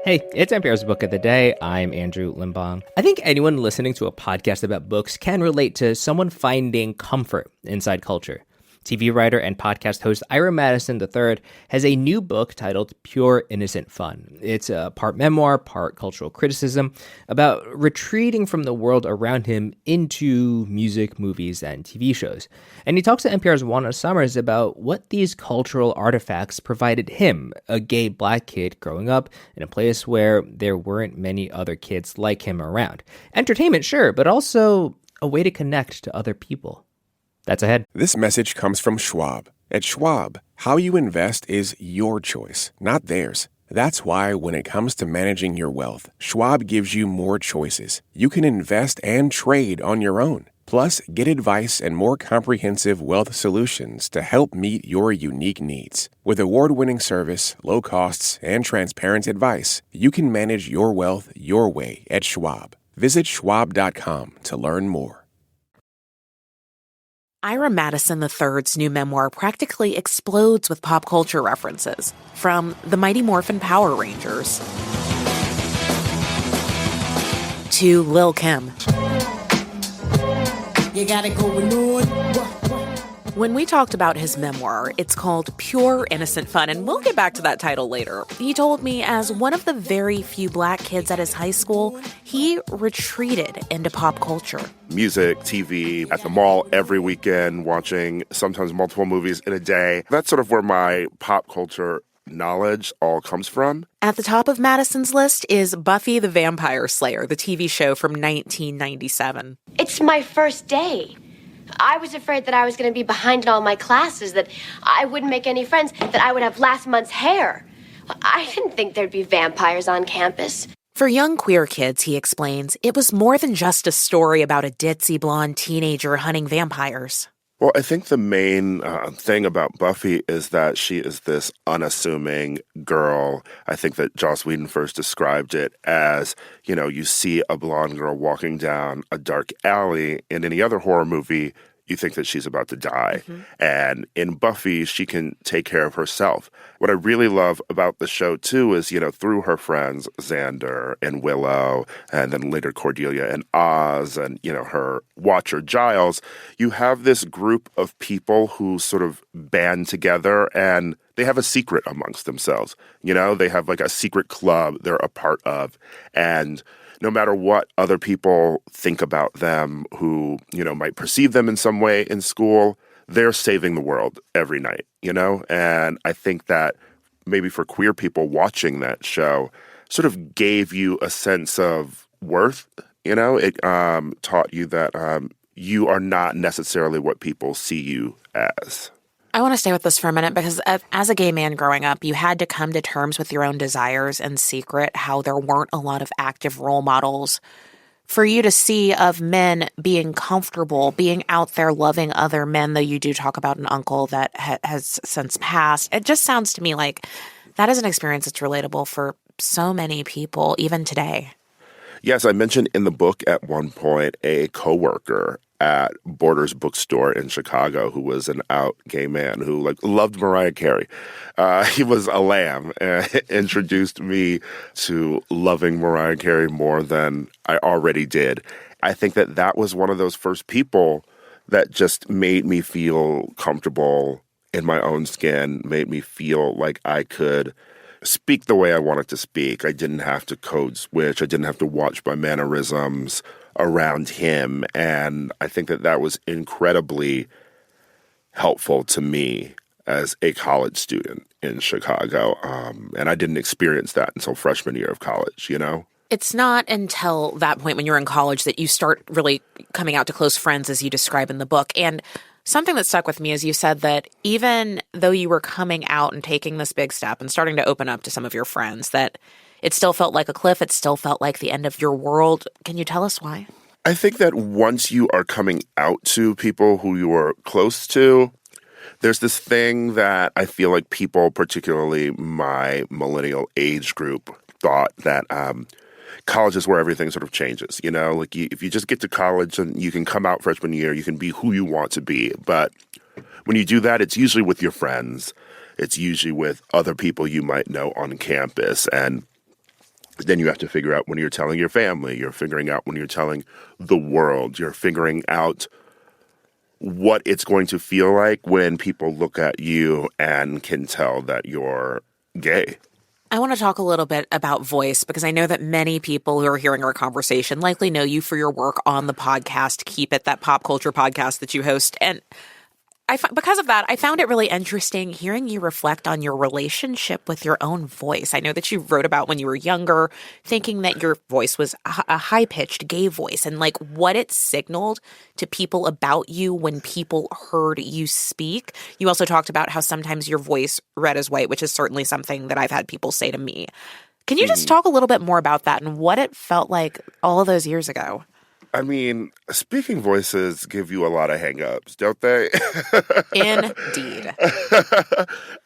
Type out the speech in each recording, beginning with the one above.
Hey, it's NPR's Book of the Day. I'm Andrew Limbong. I think anyone listening to a podcast about books can relate to someone finding comfort inside culture. TV writer and podcast host Ira Madison III has a new book titled Pure Innocent Fun. It's a part memoir, part cultural criticism about retreating from the world around him into music, movies, and TV shows. And he talks to NPR's Juana about what these cultural artifacts provided him, a gay black kid growing up in a place where there weren't many other kids like him around. Entertainment, sure, but also a way to connect to other people. That's ahead. This message comes from Schwab. At Schwab, how you invest is your choice, not theirs. That's why when it comes to managing your wealth, Schwab gives you more choices. You can invest and trade on your own. Plus, get advice and more comprehensive wealth solutions to help meet your unique needs. With award-winning service, low costs, and transparent advice, you can manage your wealth your way at Schwab. Visit schwab.com to learn more. Ira Madison III's new memoir practically explodes with pop culture references, from the Mighty Morphin Power Rangers to Lil' Kim. You got it going on. When we talked about his memoir, it's called Pure Innocent Fun, and we'll get back to that title later. He told me as one of the very few black kids at his high school, he retreated into pop culture. Music, TV, at the mall every weekend, watching sometimes multiple movies in a day. That's sort of where my pop culture knowledge all comes from. At the top of Madison's list is Buffy the Vampire Slayer, the TV show from 1997. It's my first day. I was afraid that I was going to be behind in all my classes, that I wouldn't make any friends, that I would have last month's hair. I didn't think there'd be vampires on campus. For young queer kids, he explains, it was more than just a story about a ditzy blonde teenager hunting vampires. Well, I think the main thing about Buffy is that she is this unassuming girl. I think that Joss Whedon first described it as, you see a blonde girl walking down a dark alley. In any other horror movie, you think that she's about to die. Mm-hmm. And in Buffy, she can take care of herself. What I really love about the show, too, is, through her friends, Xander and Willow, and then later Cordelia and Oz, and, her watcher, Giles, you have this group of people who sort of band together and they have a secret amongst themselves. They have like a secret club they're a part of. And no matter what other people think about them who, might perceive them in some way in school, they're saving the world every night, And I think that maybe for queer people watching that show sort of gave you a sense of worth, It taught you that you are not necessarily what people see you as. I want to stay with this for a minute because as a gay man growing up, you had to come to terms with your own desires in secret, how there weren't a lot of active role models for you to see of men being comfortable, being out there loving other men, though you do talk about an uncle that has since passed. It just sounds to me like that is an experience that's relatable for so many people, even today. Yes, I mentioned in the book at one point a coworker at Borders bookstore in Chicago who was an out gay man who loved Mariah Carey. He was a lamb and introduced me to loving Mariah Carey more than I already did. I think that was one of those first people that just made me feel comfortable in my own skin, made me feel like I could speak the way I wanted to speak. I didn't have to code switch. I didn't have to watch my mannerisms around him. And I think that was incredibly helpful to me as a college student in Chicago. And I didn't experience that until freshman year of college, It's not until that point when you're in college that you start really coming out to close friends, as you describe in the book. And something that stuck with me is you said that even though you were coming out and taking this big step and starting to open up to some of your friends, that it still felt like a cliff. It still felt like the end of your world. Can you tell us why? I think that once you are coming out to people who you are close to, there's this thing that I feel like people, particularly my millennial age group, thought that college is where everything sort of changes, if you just get to college and you can come out freshman year, you can be who you want to be. But when you do that, it's usually with your friends. It's usually with other people you might know on campus. And Then you have to figure out when you're telling your family, you're figuring out when you're telling the world, you're figuring out what it's going to feel like when people look at you and can tell that you're gay. I want to talk a little bit about voice because I know that many people who are hearing our conversation likely know you for your work on the podcast, Keep It, that pop culture podcast that you host. And because of that, I found it really interesting hearing you reflect on your relationship with your own voice. I know that you wrote about when you were younger, thinking that your voice was a high-pitched gay voice and like what it signaled to people about you when people heard you speak. You also talked about how sometimes your voice read as white, which is certainly something that I've had people say to me. Can you just talk a little bit more about that and what it felt like all of those years ago? I mean, speaking voices give you a lot of hang-ups, don't they? Indeed.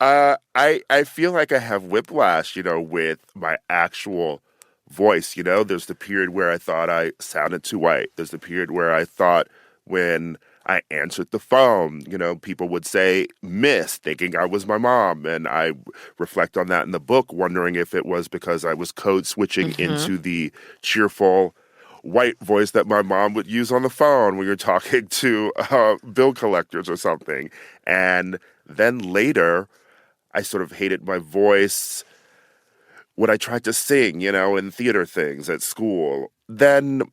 I feel like I have whiplash, with my actual voice, There's the period where I thought I sounded too white. There's the period where I thought when I answered the phone, people would say miss, thinking I was my mom. And I reflect on that in the book, wondering if it was because I was code switching into the cheerful white voice that my mom would use on the phone when you're talking to bill collectors or something. And then later, I sort of hated my voice when I tried to sing, in theater things at school. Then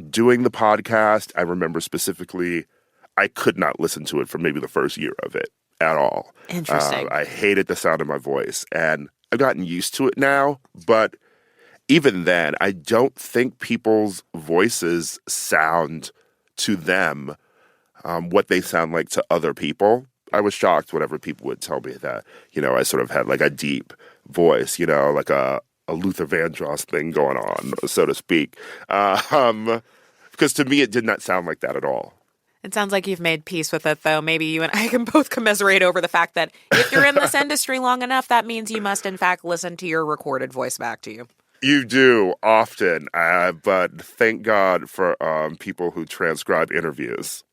doing the podcast, I remember specifically, I could not listen to it for maybe the first year of it at all. Interesting. I hated the sound of my voice. And I've gotten used to it now, but even then, I don't think people's voices sound to them what they sound like to other people. I was shocked whenever people would tell me that, I sort of had like a deep voice, like a Luther Vandross thing going on, so to speak. Because to me, it did not sound like that at all. It sounds like you've made peace with it, though. Maybe you and I can both commiserate over the fact that if you're in this industry long enough, that means you must, in fact, listen to your recorded voice back to you. You do often, but thank God for people who transcribe interviews.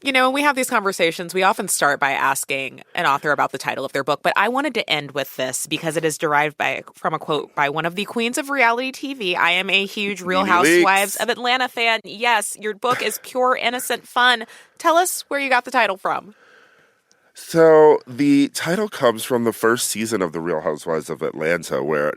When we have these conversations, we often start by asking an author about the title of their book. But I wanted to end with this because it is derived from a quote by one of the queens of reality TV. I am a huge Real Housewives of Atlanta fan. Yes, your book is pure, innocent fun. Tell us where you got the title from. So the title comes from the first season of The Real Housewives of Atlanta, where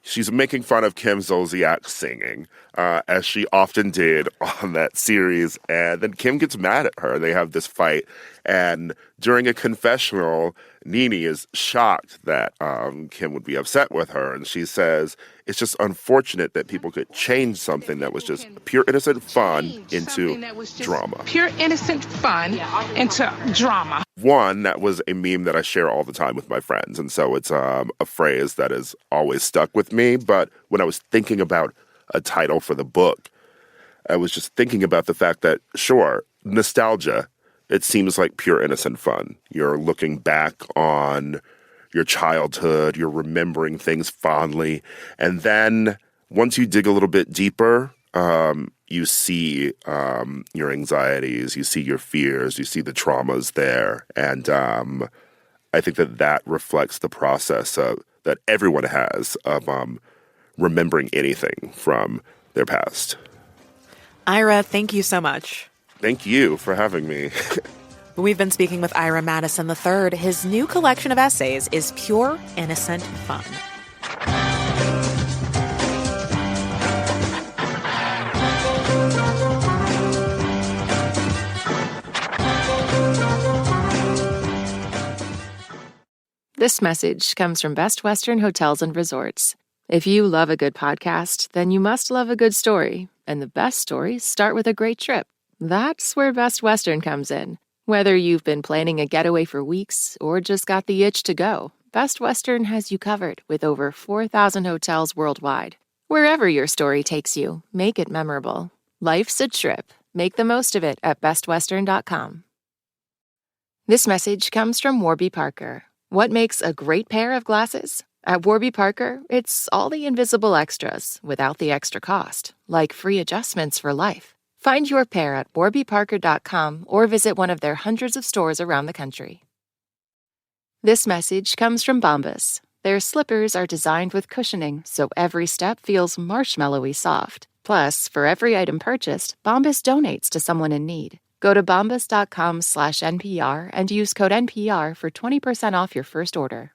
she's making fun of Kim Zolciak singing, as she often did on that series. And then Kim gets mad at her. They have this fight. And during a confessional, Nene is shocked that Kim would be upset with her. And she says, it's just unfortunate that people could change something that was just pure innocent fun into drama. Pure innocent fun into drama. One, that was a meme that I share all the time with my friends. And so it's a phrase that has always stuck with me. But when I was thinking about a title for the book, I was just thinking about the fact that, sure, nostalgia, it seems like pure innocent fun. You're looking back on your childhood, you're remembering things fondly. And then once you dig a little bit deeper, you see your anxieties, you see your fears, you see the traumas there. And I think that reflects the process that everyone has of remembering anything from their past. Ira, thank you so much. Thank you for having me. We've been speaking with Ira Madison III. His new collection of essays is Pure Innocent Fun. This message comes from Best Western Hotels and Resorts. If you love a good podcast, then you must love a good story. And the best stories start with a great trip. That's where Best Western comes in. Whether you've been planning a getaway for weeks or just got the itch to go, Best Western has you covered with over 4,000 hotels worldwide. Wherever your story takes you, make it memorable. Life's a trip. Make the most of it at bestwestern.com. This message comes from Warby Parker. What makes a great pair of glasses? At Warby Parker, it's all the invisible extras without the extra cost, like free adjustments for life. Find your pair at warbyparker.com or visit one of their hundreds of stores around the country. This message comes from Bombas. Their slippers are designed with cushioning, so every step feels marshmallowy soft. Plus, for every item purchased, Bombas donates to someone in need. Go to bombas.com/NPR and use code NPR for 20% off your first order.